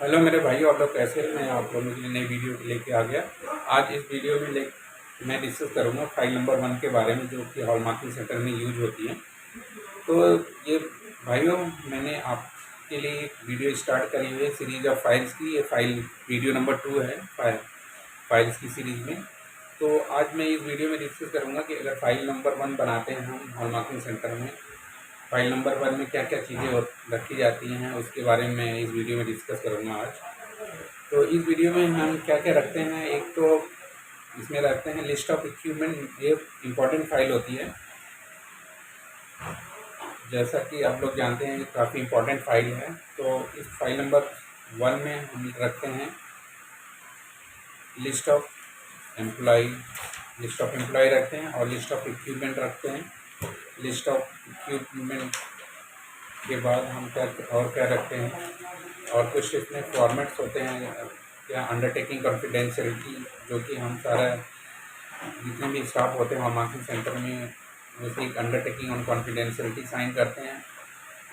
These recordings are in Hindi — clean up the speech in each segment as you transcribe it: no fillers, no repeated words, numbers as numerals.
हेलो मेरे भाइयों, आप लोग कैसे हैं। मैं आप लोगों के लिए नई वीडियो लेके आ गया। आज इस वीडियो में मैं डिस्कस करूंगा फाइल नंबर 1 के बारे में, जो कि हॉल मार्किंग सेंटर में यूज होती है। तो ये भाइयों, मैंने आपके लिए एक वीडियो स्टार्ट करी हुई है सीरीज ऑफ फाइल्स की। ये फाइल वीडियो नंबर 2 है फाइल्स की सीरीज में। तो आज मैं इस वीडियो में डिस्कस करूँगा कि अगर फाइल नंबर 1 बनाते हैं हम हॉल मार्किंग सेंटर में, फाइल नंबर 1 में क्या क्या चीज़ें रखी जाती हैं, उसके बारे में मैं इस वीडियो में डिस्कस करूँगा आज। तो इस वीडियो में हम क्या क्या रखते हैं, एक तो इसमें रखते हैं लिस्ट ऑफ इक्विपमेंट। ये इम्पॉर्टेंट फाइल होती है, जैसा कि आप लोग जानते हैं काफ़ी इम्पॉर्टेंट फाइल है। तो इस फाइल नंबर 1 में हम रखते हैं लिस्ट ऑफ एम्प्लॉय रखते हैं, और लिस्ट ऑफ इक्विपमेंट रखते हैं। लिस्ट ऑफ इक्विपमेंट के बाद हम क्या रखते हैं, और कुछ इसमें फॉर्मेट्स होते हैं, या अंडरटेकिंग कॉन्फिडेंशियलिटी, जो कि हम सारा जितने भी स्टाफ होते हैं मार्किंग सेंटर में उसे एक अंडरटेकिंग ऑन कॉन्फिडेंशियलिटी साइन करते हैं,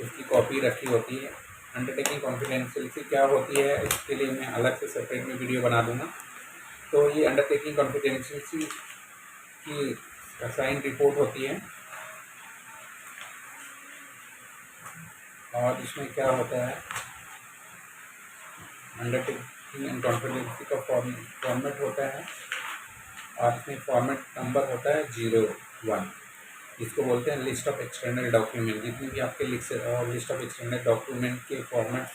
उसकी कॉपी रखी होती है। अंडरटेकिंग कॉन्फिडेंशियलिटी क्या होती है, इसके लिए मैं अलग से सेपरेट में वीडियो बना दूंगा। तो ये अंडरटेकिंग कॉन्फिडेंशियलिटी की साइन रिपोर्ट होती है, और इसमें क्या होता है, अंडरटेकिंग एंड कॉन्फिडेंशियलिटी का फॉर्मेट होता है, और इसमें फॉर्मेट नंबर होता है 01। इसको बोलते हैं लिस्ट ऑफ एक्सटर्नल डॉक्यूमेंट। जितने भी आपके लिस्ट ऑफ एक्सटर्नल डॉक्यूमेंट के फॉर्मेट्स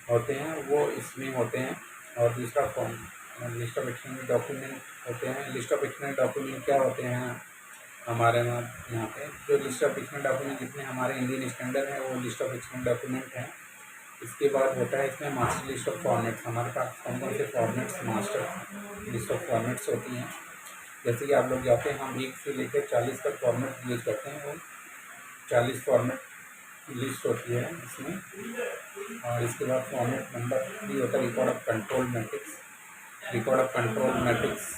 होते हैं वो इसमें होते हैं। और दूसरा form list of external document होते हैं। लिस्ट ऑफ एक्सटर्नल डॉक्यूमेंट क्या होते हैं हमारे यहाँ पे, जो लिस्ट ऑफ एक्सटर्नल डॉक्यूमेंट जितने हमारे इंडियन स्टैंडर्ड हैं वो लिस्ट ऑफ एक्सटर्नल डॉक्यूमेंट हैं। इसके बाद होता है इसमें मास्टर लिस्ट ऑफ फॉर्मेट्स। हमारे पास कौन कौन से formats master list of formats होती हैं। जैसे कि आप लोग जाते हैं, हम 1 से लेकर 40 तक फॉर्मेट यूज़ करते हैं, वो 40 फॉर्मेट की लिस्ट होती है इसमें। और इसके बाद फॉर्मेट नंबर भी होता है record of control matrix. Record of control matrix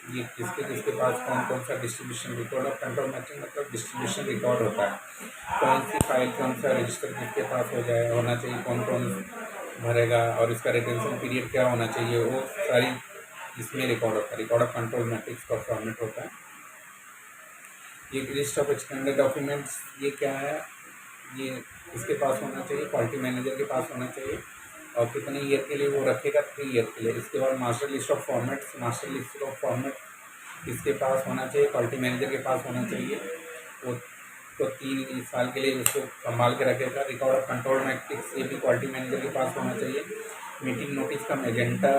ये किसके पास कौन कौन सा distribution, record of control matrix मतलब डिस्ट्रीब्यूशन रिकॉर्ड होता है। कौन सी फाइल कौन सा रजिस्टर किसके पास होना चाहिए, कौन कौन भरेगा, और इसका रिटेंशन पीरियड क्या होना चाहिए, वो सारी इसमें रिकॉर्ड होता है। रिकॉर्ड ऑफ कंट्रोल मैट्रिक्स का फॉर्मेट होता है। ये लिस्ट ऑफ एक्सटेंडेड डॉक्यूमेंट्स ये क्या है, ये इसके पास होना चाहिए, क्वालिटी मैनेजर के पास होना चाहिए, और कितने ईयर के लिए वो रखेगा, 3 ईयर के लिए। इसके बाद master list of formats. Master list of format किसके पास होना चाहिए, क्वालिटी मैनेजर के पास होना चाहिए। वो तो 3 साल के लिए उसको संभाल के रखेगा। रिकॉर्ड ऑफ कंट्रोल मैट्रिक्स ये भी क्वालिटी मैनेजर के पास होना चाहिए। मीटिंग नोटिस का एजेंडा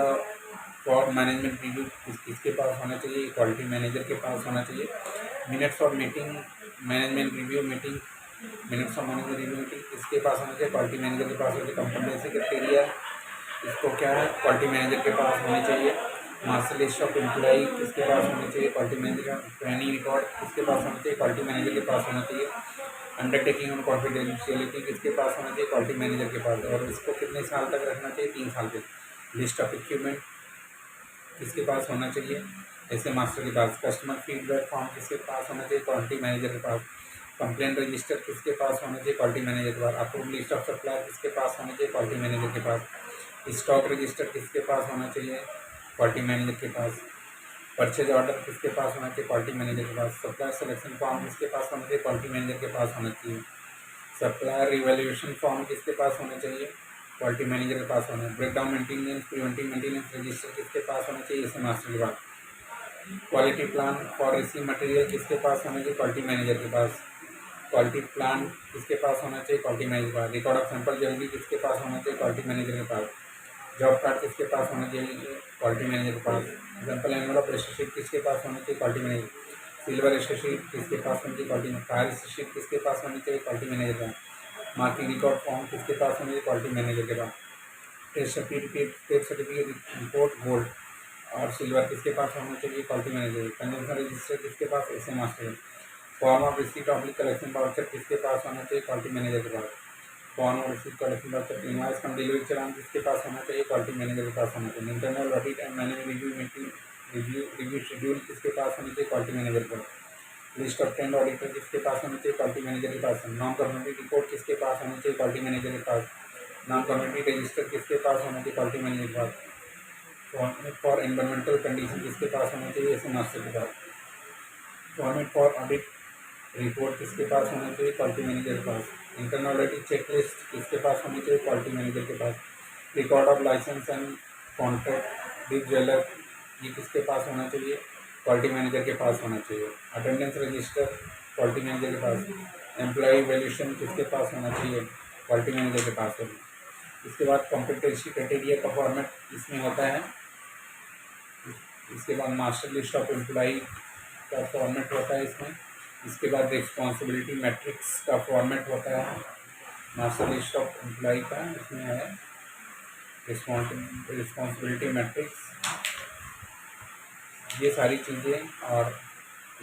फॉर मैनेजमेंट रिव्यू किसके पास होना चाहिए, क्वालिटी मैनेजर के पास होना चाहिए। Minutes of meeting management review meeting minutes of management review meeting किसके पास होना चाहिए, क्वालिटी मैनेजर के पास होना चाहिए। कंपटेंसी क्राइटेरिया इसको क्या है, क्वालिटी मैनेजर के पास होनी चाहिए। मास्टर लिस्ट ऑफ एम्प्लॉई किसके पास होनी चाहिए, क्वालिटी मैनेजर। ट्रेनिंग रिकॉर्ड किसके पास होना चाहिए, क्वालिटी मैनेजर के पास होना चाहिए। अंडरटेकिंग ऑन कॉन्फिडेंशियलिटी किसके पास होना चाहिए, क्वालिटी मैनेजर के पास। और इसको कितने साल तक रखना चाहिए, 3 साल तक। लिस्ट ऑफ इक्विपमेंट किसके पास होना चाहिए, ऐसे मास्टर के पास। कस्टमर फीडबैक फॉर्म किसके पास होना चाहिए, क्वालिटी मैनेजर के पास। कंप्लेंट रजिस्टर किसके पास होना चाहिए, क्वालिटी मैनेजर के पास। अप्रूव लिस्ट ऑफ सप्लायर किसके पास होना चाहिए, क्वालिटी मैनेजर के पास। स्टॉक रजिस्टर किसके पास होना चाहिए, क्वालिटी मैनेजर के पास। परचेज ऑर्डर किसके पास होना चाहिए, क्वालिटी मैनेजर के पास। सप्लायर सिलेक्शन फॉर्म किसके पास होना चाहिए, क्वालिटी मैनेजर के पास होना चाहिए। सप्लायर रिवैल्यूएशन फॉर्म किसके पास होना चाहिए, क्वालिटी मैनेजर के पास होना है। Breakdown maintenance preventive maintenance register किसके पास होना चाहिए, इसे मास्टर के पास। Quality plan for receive material किसके पास होना चाहिए, क्वालिटी मैनेजर के पास। क्वालिटी प्लान किसके पास होना चाहिए, क्वालिटी मैनेजर के पास। रिकॉर्ड ऑफ सैंपल जल्दी किसके पास होना चाहिए, क्वालिटी मैनेजर के पास। जॉब कार्ड किसके पास होना चाहिए, क्वालिटी मैनेजर के पास। एग्जाम्पल एनवलप शीट किसके पास होना चाहिए, क्वालिटी मैनेजर। सिल्वर शीट किसके पास होनी चाहिए, क्वालिटी मैनेजर। फायर शीट किसके पास होनी चाहिए, क्वालिटी मैनेजर का। मार्किंग रिकॉर्ड फॉर्म किसके पास होना चाहिए, क्वालिटी मैनेजर के पास। टेस्ट सर्टिफिकेट रिपोर्ट गोल्ड और सिल्वर किसके पास होना चाहिए, क्वालिटी मैनेजर। कंजम्पशन रजिस्टर किसके पास, ऐसे master. Form of receipt of collection voucher किसके पास होना चाहिए, क्वालिटी मैनेजर के पास। Form of receipt collection voucher. Invoice cum delivery challan किसके पास होना चाहिए, क्वालिटी मैनेजर के पास होना चाहिए। Internal audit and management review meeting review schedule किसके पास होनी चाहिए, क्वालिटी मैनेजर के पास। लिस्ट ऑफ टेंड ऑडिटर किसके पास होना चाहिए, क्वालिटी मैनेजर के पास। नॉन गवर्नमेंट रिपोर्ट किसके पास होना चाहिए, क्वालिटी मैनेजर के पास। नॉन कॉन्फिडेंट रजिस्टर किसके पास होना चाहिए? क्वालिटी मैनेजर के पास। फॉर एनवायरमेंटल कंडीशन किसके पास होना चाहिए? ऐसे मास्टर के पास। फॉर्मेट फॉर ऑडिट रिपोर्ट किसके पास होना चाहिए? क्वालिटी मैनेजर के पास। इंटरनल ऑडिट चेकलिस्ट किसके पास होनी चाहिए? क्वालिटी मैनेजर के पास। Record of licence and contract big jeweller ये किसके पास होना चाहिए? क्वालिटी मैनेजर के पास होना चाहिए। अटेंडेंस रजिस्टर क्वालिटी मैनेजर के पास। एम्प्लॉय वैल्यूएशन किसके पास होना चाहिए? क्वालिटी मैनेजर के पास होना। इसके बाद कॉम्पिटेंसी क्राइटेरिया का फॉर्मेट इसमें होता है। इसके बाद मास्टर लिस्ट ऑफ एम्प्लॉय का फॉर्मेट होता है इसमें। इसके बाद रिस्पॉन्सिबिलिटी मैट्रिक्स का फॉर्मेट होता है। मास्टर लिस्ट ऑफ एम्प्लॉय का इसमें है रिस्पॉन्सिबिलिटी मैट्रिक्स, ये सारी चीज़ें और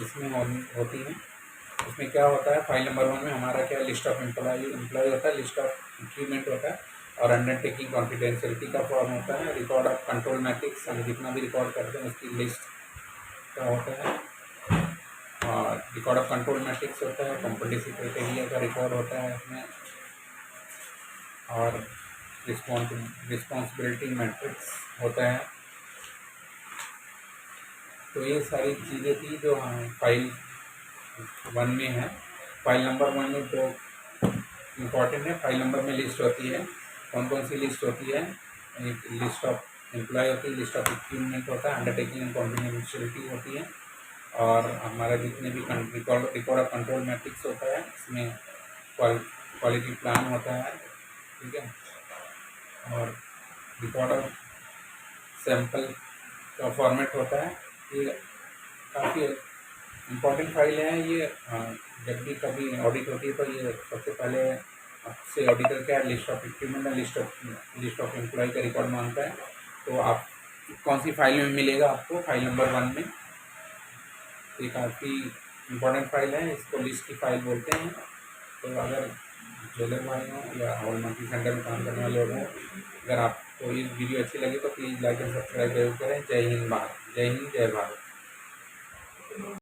इसमें होती हैं। इसमें क्या होता है? फाइल नंबर 1 में हमारा क्या लिस्ट ऑफ एम्प्लॉय होता है, लिस्ट ऑफ इंक्रीमेंट होता है और अंडरटेकिंग कॉन्फिडेंशियलिटी का फॉर्म होता है। रिकॉर्ड ऑफ कंट्रोल मैट्रिक्स हम जितना भी रिकॉर्ड करते हैं उसकी लिस्ट का होता है और रिकॉर्ड ऑफ कंट्रोल मैट्रिक्स होता है। कॉम्पिटेंसी क्राइटेरिया का रिकॉर्ड होता है इसमें और रिस्पॉन्सिबिलिटी मैट्रिक्स होता है। तो ये सारी चीज़ें थी जो हम फाइल 1 में है। फाइल नंबर 1 में जो इम्पॉर्टेंट है, फाइल नंबर में लिस्ट होती है। कौन कौन सी लिस्ट होती है? एक लिस्ट ऑफ एम्प्लॉय होती है, लिस्ट ऑफ इक्विपमेंट होता है, अंडरटेकिंग एंड कॉन्फिडेंशियलिटी होती है और हमारा जितने भी रिकॉर्ड ऑफ कंट्रोल मैट्रिक्स होता है इसमें क्वालिटी प्लान होता है, ठीक है। और रिकॉर्ड ऑफ सैंपल का फॉर्मेट होता है। ये काफ़ी इम्पॉर्टेंट फाइल है ये। जब भी कभी ऑडिट होती है तो ये सबसे पहले आपसे ऑडिटर क्या लिस्ट ऑफ इक्विपमेंट और लिस्ट ऑफ एम्प्लॉय का रिकॉर्ड मांगता है। तो आप कौन सी फाइल में मिलेगा आपको? फाइल नंबर 1 में। ये काफ़ी इम्पोर्टेंट फाइल है, इसको लिस्ट की फाइल बोलते हैं। तो अगर ज्वेलर भाई हो या हॉल मल्टी सेंटर में काम करने वाले लोग हों, अगर आपको ये वीडियो अच्छी लगी तो प्लीज़ लाइक एंड सब्सक्राइब जरूर करें। जय हिंद जय भारत।